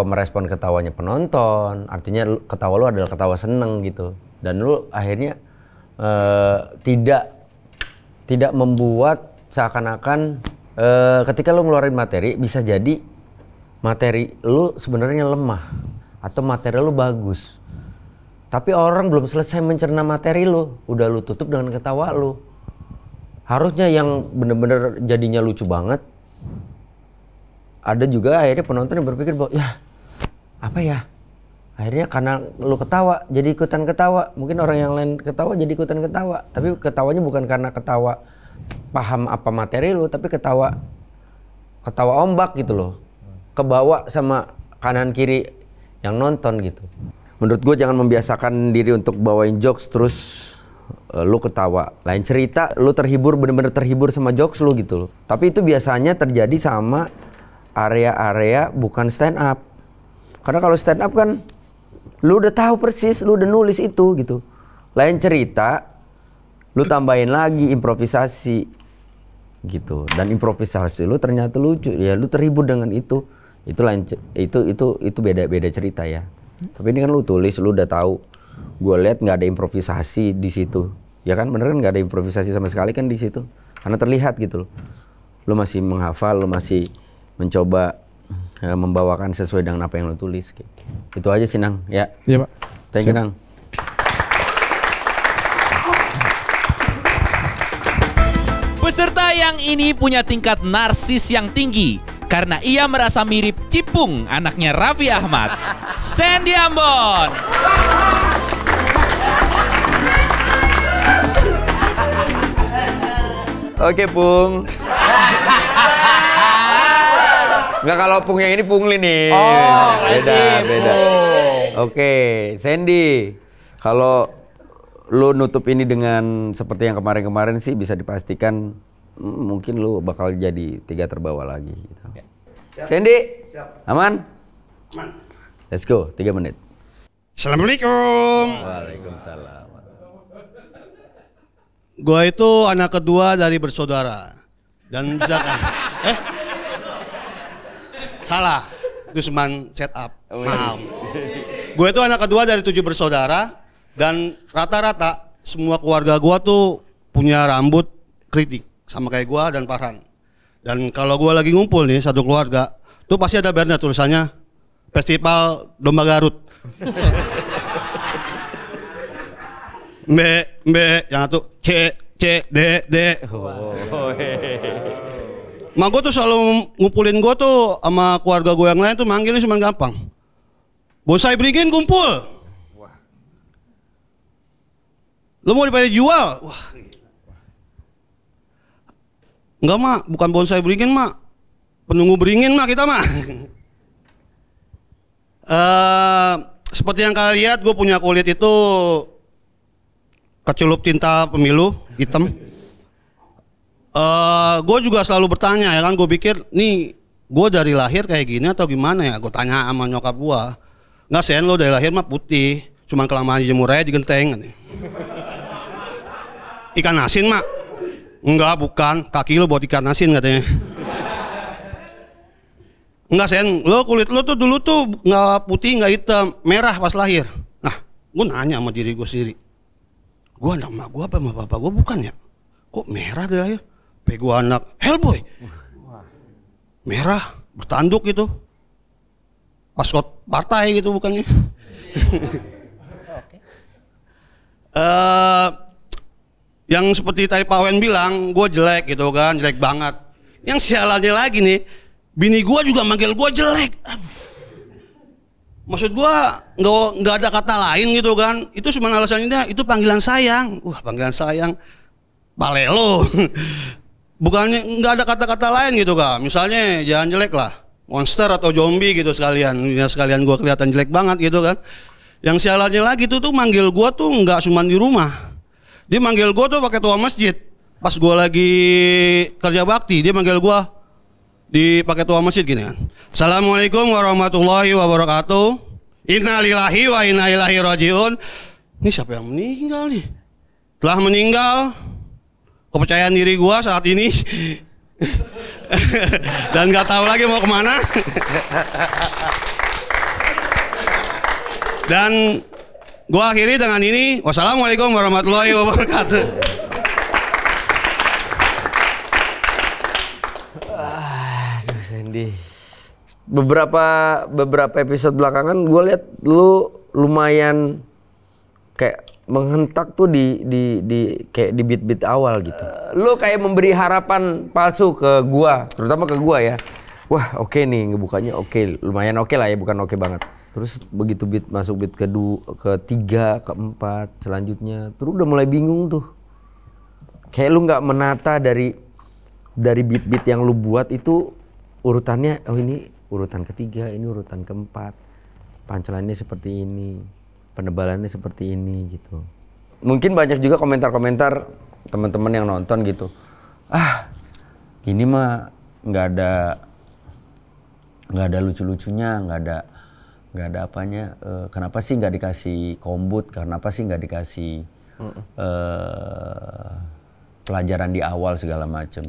merespon ketawanya penonton. Artinya ketawa lu adalah ketawa seneng gitu. Dan lu akhirnya tidak membuat seakan-akan ketika lu ngeluarin materi bisa jadi materi lu sebenarnya lemah atau materi lu bagus. Tapi orang belum selesai mencerna materi lu, udah lu tutup dengan ketawa lu. Harusnya yang bener-bener jadinya lucu banget. Ada juga akhirnya penonton yang berpikir bahwa akhirnya karena lu ketawa jadi ikutan ketawa. Mungkin orang yang lain ketawa jadi ikutan ketawa. Tapi ketawanya bukan karena ketawa paham apa materi lu, tapi ketawa ombak gitu loh, kebawa sama kanan kiri yang nonton gitu. Menurut gue jangan membiasakan diri untuk bawain jokes terus lu ketawa. Lain cerita lu terhibur, bener-bener terhibur sama jokes lu gitu loh. Tapi itu biasanya terjadi sama area-area bukan stand up. Karena kalau stand up kan lu udah tahu persis, lu udah nulis itu gitu. Lain cerita lu tambahin lagi improvisasi gitu, dan improvisasi lu ternyata lucu, ya lu terhibur dengan itu lain, itu beda cerita ya. Tapi ini kan lu tulis, lu udah tahu. Gue lihat nggak ada improvisasi di situ, ya kan? Bener kan nggak ada improvisasi sama sekali kan di situ, karena terlihat gitu loh. Lu masih menghafal, lu masih mencoba membawakan sesuai dengan apa yang lu tulis. Gitu. Itu aja sih Nang, ya. Iya Pak. Thank you Nang. Peserta yang ini punya tingkat narsis yang tinggi karena ia merasa mirip Cipung, anaknya Raffi Ahmad. Sandy Ambon. Oke Pung. Nggak, kalau Pung yang ini Pungli nih. Beda. Oke, Sandy. Kalau lu nutup ini dengan seperti yang kemarin-kemarin sih bisa dipastikan mungkin lu bakal jadi 3 terbawah lagi gitu. Sandy, aman? Aman. Let's go, 3 menit. Assalamualaikum. Waalaikumsalam. Gua itu anak kedua dari bersaudara. Dan bisa salah. Itu cuman setup. Maaf. Gue itu anak kedua dari 7 bersaudara. Dan rata-rata semua keluarga gua tuh punya rambut keriting sama kayak gua dan Farhan. Dan kalau gua lagi ngumpul nih satu keluarga, tuh pasti ada banner tulisannya Festival Domba Garut. Mbe, yang satu C D D. Mak gue tuh selalu ngumpulin gue tuh sama keluarga gue yang lain tuh manggilnya cuma gampang. Bonsai Beringin kumpul. Lo mau dipakai jual? Wah. Enggak mak, bukan bonsai beringin mak. Penunggu beringin mak kita mak. Seperti yang kalian lihat, gue punya kulit itu kecelup tinta pemilu hitam. Gue juga selalu bertanya ya kan, gue pikir nih gue dari lahir kayak gini atau gimana ya? Gue tanya sama nyokap gue. Nggak sen, lo dari lahir mah putih, cuman kelamaan dijemur aja di genteng. Ikan asin mak? Enggak, bukan. Kaki lo buat ikan asin katanya. Enggak sen, lo kulit lo tuh dulu tuh nggak putih, nggak hitam, merah pas lahir. Nah, gue nanya sama diri gue sendiri. Gue anak mak gue apa sama bapak gue bukan ya? Kok merah dari lahir? Gue anak Hellboy. Merah, bertanduk gitu. Maskot partai gitu bukannya. Yang seperti tadi Pak Wen bilang, gue jelek gitu kan, jelek banget. Yang sialannya lagi nih, bini gue juga manggil gue jelek. Aduh. Maksud gue nggak ada kata lain gitu kan. Itu cuma alasannya itu panggilan sayang. Wah, panggilan sayang. Balelo. Bukannya nggak ada kata-kata lain gitu kan. Misalnya jangan jelek lah, monster atau zombie gitu sekalian. Ya sekalian gue kelihatan jelek banget gitu kan. Yang sialannya lagi tuh manggil gue tuh nggak cuma di rumah. Dia manggil gue tuh pakai tua masjid. Pas gue lagi kerja bakti, dia manggil gue di pakai tua masjid gini kan. Assalamualaikum warahmatullahi wabarakatuh. Innalillahi wa inna ilaihi rajiun. Ini siapa yang meninggal nih? Telah meninggal. Kepercayaan diri gue saat ini. Dan nggak tahu lagi mau kemana. Dan gue akhiri dengan ini. Wassalamualaikum warahmatullahi wabarakatuh. Aduh Sandy. Beberapa episode belakangan gue lihat lu lumayan kayak menghentak tuh di kayak di beat awal gitu. Lu kayak memberi harapan palsu ke gua, terutama ke gua ya. Wah, oke nih ngebukanya oke, lumayan oke lah ya, bukan oke banget. Terus begitu beat masuk beat kedua, ketiga, keempat, selanjutnya terus udah mulai bingung tuh. Kayak lu nggak menata dari beat-beat yang lu buat itu urutannya, oh ini urutan ketiga, ini urutan keempat, punchline-nya seperti ini, penebalannya seperti ini gitu. Mungkin banyak juga komentar-komentar teman-teman yang nonton gitu. Ah, ini mah nggak ada lucu-lucunya, nggak ada apanya. Kenapa sih nggak dikasih kombut? Kenapa sih nggak dikasih pelajaran di awal segala macam?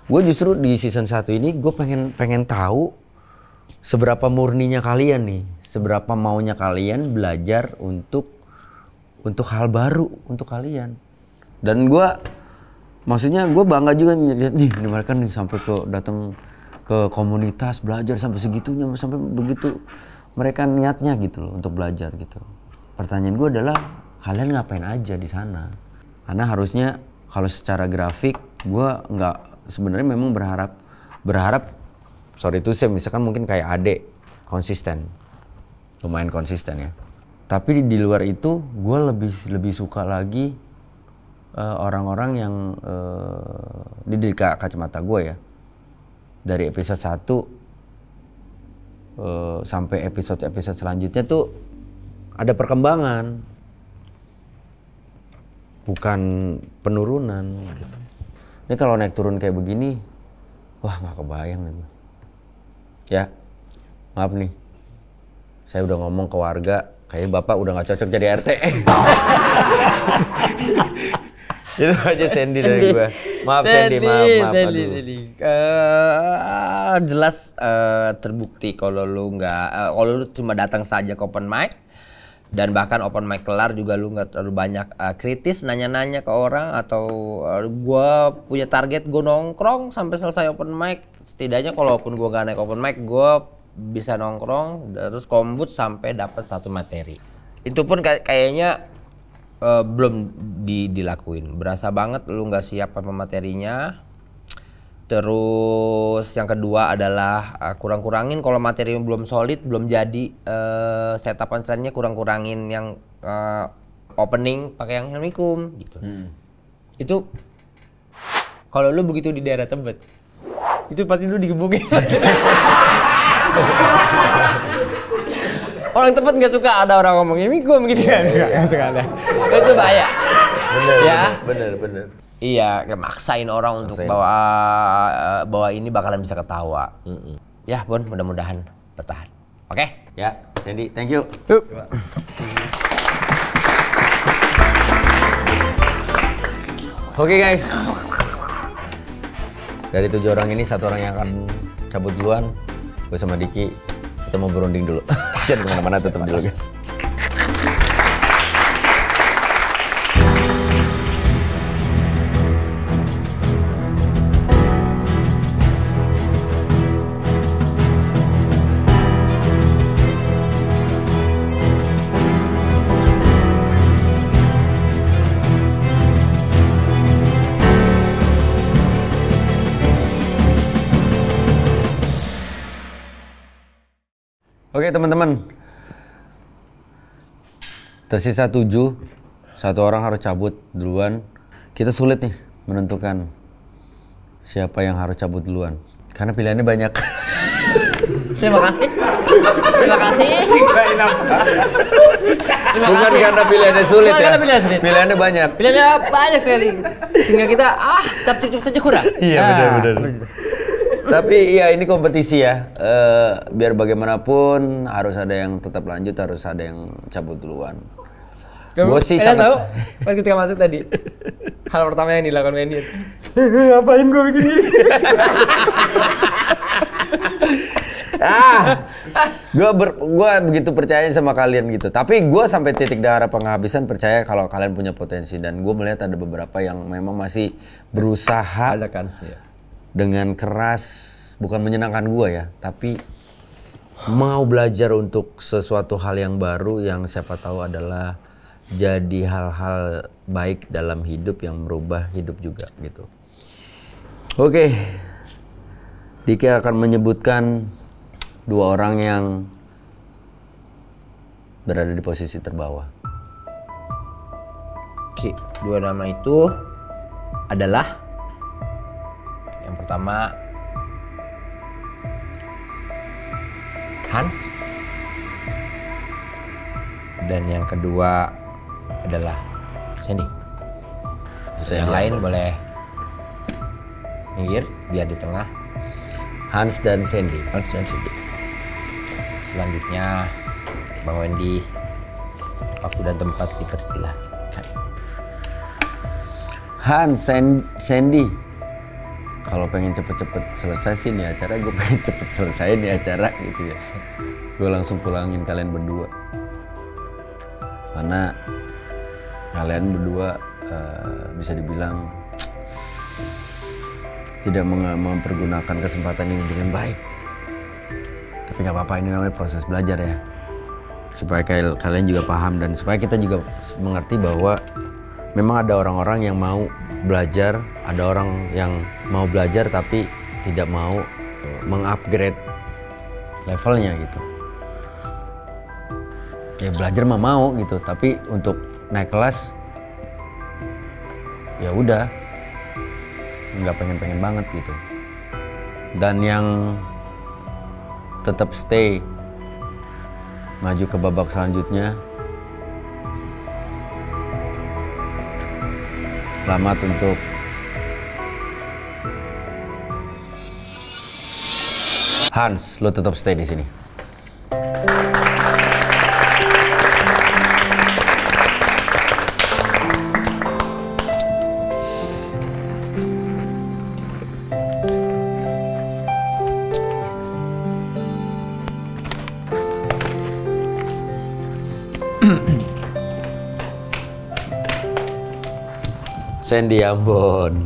Gue justru di season 1 ini gue pengen tahu seberapa murninya kalian nih, seberapa maunya kalian belajar untuk hal baru untuk kalian. Dan gue maksudnya gue bangga juga lihat nih mereka nih sampai datang ke komunitas belajar sampai segitunya, sampai begitu mereka niatnya gitu loh untuk belajar gitu. Pertanyaan gue adalah kalian ngapain aja di sana? Karena harusnya kalau secara grafik gue nggak, sebenarnya memang berharap sorry itu saya misalkan mungkin kayak Ade konsisten, lumayan konsisten ya. Tapi di luar itu gue lebih suka lagi orang-orang yang di kacamata gue ya, dari episode 1 sampai episode selanjutnya tuh ada perkembangan, bukan penurunan gitu. Ini kalau naik turun kayak begini, wah nggak kebayang nih gue. Ya, maaf nih, saya udah ngomong ke warga, kayaknya bapak udah nggak cocok jadi RT. Itu aja Sandy dari gue. Maaf Sandy, maaf. Jelas terbukti kalau lu cuma datang saja ke open mic, dan bahkan open mic kelar juga lu nggak terlalu banyak kritis nanya-nanya ke orang, atau gua punya target gua nongkrong sampai selesai open mic. Setidaknya kalaupun gua gak naik open mic, gua bisa nongkrong terus kombut sampai dapat satu materi. Itu pun kayaknya belum dilakuin. Berasa banget lu nggak siap sama materinya. Terus yang kedua adalah kurang-kurangin kalau materi belum solid, belum jadi setup punchline-nya, kurang-kurangin yang opening pakai yang Assalamualaikum gitu. Itu kalau lu begitu di daerah Tebet, itu pasti lu digebukin. Orang Tebet nggak suka ada orang ngomong Assalamualaikum gitu kan, nggak suka ada. Itu bahaya. Bener. Iya, maksain orang untuk bawa ini bakalan bisa ketawa. Ya, Bon, mudah-mudahan bertahan. Oke? Ya, Sandy, thank you. Oke guys, dari 7 orang ini 1 orang yang akan cabut duluan. Gue sama Diki, kita mau berunding dulu. Jangan kemana-mana, tetap dulu guys. Oke teman-teman, tersisa 7, 1 orang harus cabut duluan. Kita sulit nih menentukan siapa yang harus cabut duluan, karena pilihannya banyak. Terima kasih. Terima kasih. Bukan karena pilihannya sulit ya, pilihannya sulit. Pilihannya banyak. Pilihannya banyak sekali, sehingga kita cap-cap saja kurang. Iya benar. Tapi ya ini kompetisi ya, biar bagaimanapun harus ada yang tetap lanjut, harus ada yang cabut duluan. Gue sih sangat... tahu, pas ketika masuk tadi, hal pertama yang dilakukan Wendy, ngapain gue bikin gini? Gue begitu percaya sama kalian gitu. Tapi gue sampai titik darah penghabisan percaya kalau kalian punya potensi, dan gue melihat ada beberapa yang memang masih berusaha. Ada kansnya. Dengan keras, bukan menyenangkan gue ya, tapi mau belajar untuk sesuatu hal yang baru yang siapa tahu adalah jadi hal-hal baik dalam hidup yang merubah hidup juga gitu. Oke, Diki akan menyebutkan 2 orang yang berada di posisi terbawah. Oke, 2 nama itu adalah yang pertama Hans, dan yang kedua adalah Sandy. Yang lain boleh minggir biar di tengah. Hans dan Sandy. Selanjutnya Bang Wendy, waktu dan tempat dipersilahkan. Hans, Sandy. Kalau pengen cepet-cepet selesai sih nih acara, gue pengen cepet selesai nih acara gitu ya. Gue langsung pulangin kalian berdua. Karena kalian berdua bisa dibilang tidak mempergunakan kesempatan ini dengan baik. Tapi gak apa-apa, ini namanya proses belajar ya. Supaya kalian juga paham dan supaya kita juga mengerti bahwa memang ada orang-orang yang mau belajar, ada orang yang mau belajar tapi tidak mau mengupgrade levelnya gitu. Ya belajar mah mau gitu, tapi untuk naik kelas ya udah nggak pengen-pengen banget gitu. Dan yang tetap stay maju ke babak selanjutnya, selamat untuk Hans, lo tetap stay di sini. Sandy Ambon.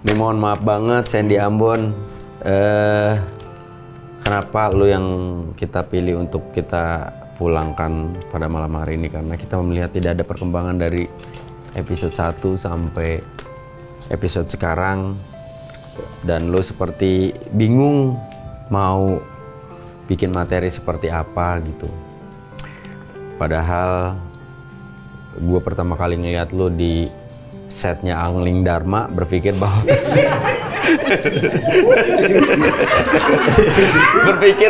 Ini mohon maaf banget Sandy Ambon. Kenapa lu yang kita pilih untuk kita pulangkan pada malam hari ini? Karena kita melihat tidak ada perkembangan dari episode 1 sampai episode sekarang. dan lu seperti bingung mau bikin materi seperti apa gitu. Padahal gue pertama kali ngeliat lu di setnya Angling Dharma berpikir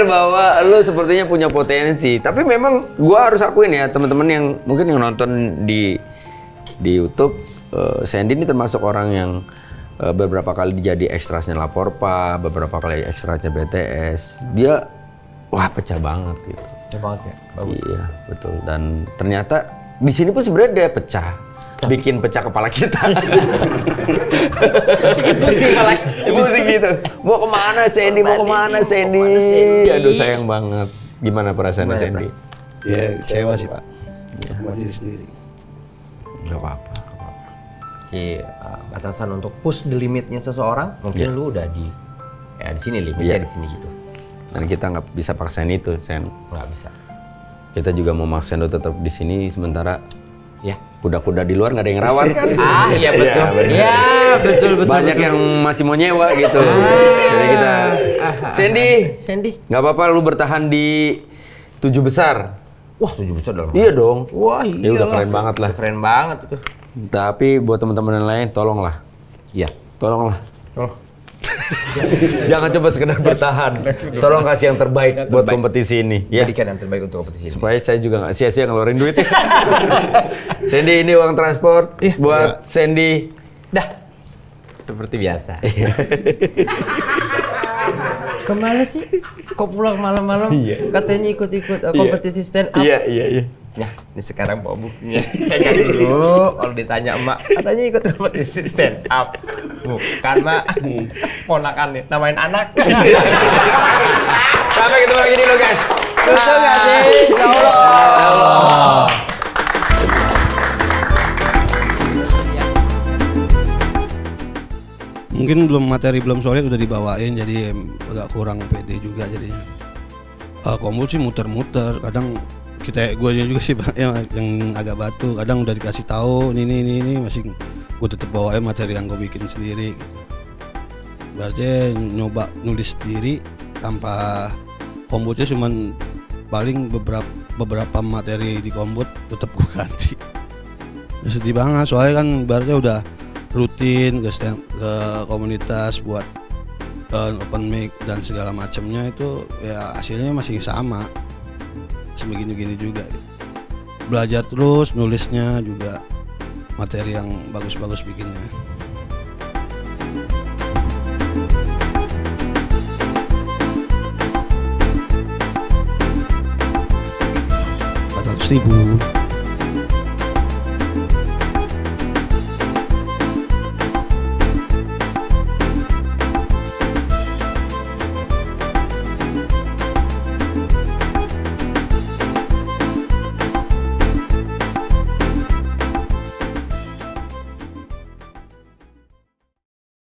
bahwa lu sepertinya punya potensi. Tapi memang gue harus akuin ya teman-teman yang mungkin yang nonton di YouTube, Sandy ini termasuk orang yang beberapa kali jadi ekstrasnya Laporpa, beberapa kali ekstrasnya BTS. Dia wah pecah banget gitu. Pecah banget ya, bagus. Iya betul. Dan ternyata di sini pun sebenarnya dia pecah. Bikin pecah kepala kita. Pusing gitu. Mau kemana Sandy? Mau kemana Sandy? Aduh sayang banget. Gimana perasaannya Sandy? Ya kecewa sih Pak. Sama diri sendiri. Gak apa-apa. Batasan untuk push the limitnya seseorang, mungkin lu udah di sini limitnya di sini gitu. Dan kita nggak bisa paksain itu, Sen. Nggak bisa. Kita juga mau maksain lu tetap di sini sementara. Ya. Kuda-kuda di luar nggak ada yang rawat kan? Iya betul. Iya betul. Banyak yang masih mau nyewa gitu. Jadi kita, Sandy, nggak apa-apa lu bertahan di 7 besar. Wah 7 besar dong. Iya dong. Wah iya. Udah keren banget lah. Keren banget itu. Tapi buat teman-teman yang lain, tolonglah. Iya. Tolonglah. Jangan coba sekedar bertahan. Tolong kasih yang terbaik buat kompetisi ini. Ya. Jadikan yang terbaik untuk kompetisi ini. Supaya saya juga nggak sia-sia ngeluarin duit. Sandy ini uang transport buat Sandy. Dah. Seperti biasa. Kemana sih? Kok pulang malam-malam? Katanya ikut-ikut kompetisi stand up. Iya. Nah, ini sekarang bawa bukunya. Kayak dulu kalau ditanya emak, katanya ikut kompetisi stand up. Bukan, Mak. Ponakan nih, namain anak. Sampai ketemu lagi di lo, guys. Betul nggak sih? Insya Allah. Mungkin materi belum solid udah dibawain, jadi agak kurang pede juga jadinya. Kombo sih muter-muter, kadang gue juga sih yang agak batu, kadang udah dikasih tahu ini masih gue tetap bawain materi yang gue bikin sendiri gitu. Berarti nyoba nulis sendiri tanpa kombotnya, cuman paling beberapa materi di kombot tetap gue ganti. Sedih banget soalnya kan berarti udah rutin ke komunitas buat open mic dan segala macamnya, itu ya hasilnya masih sama. Begini-gini juga belajar terus, nulisnya juga materi yang bagus-bagus bikinnya. Rp400.000.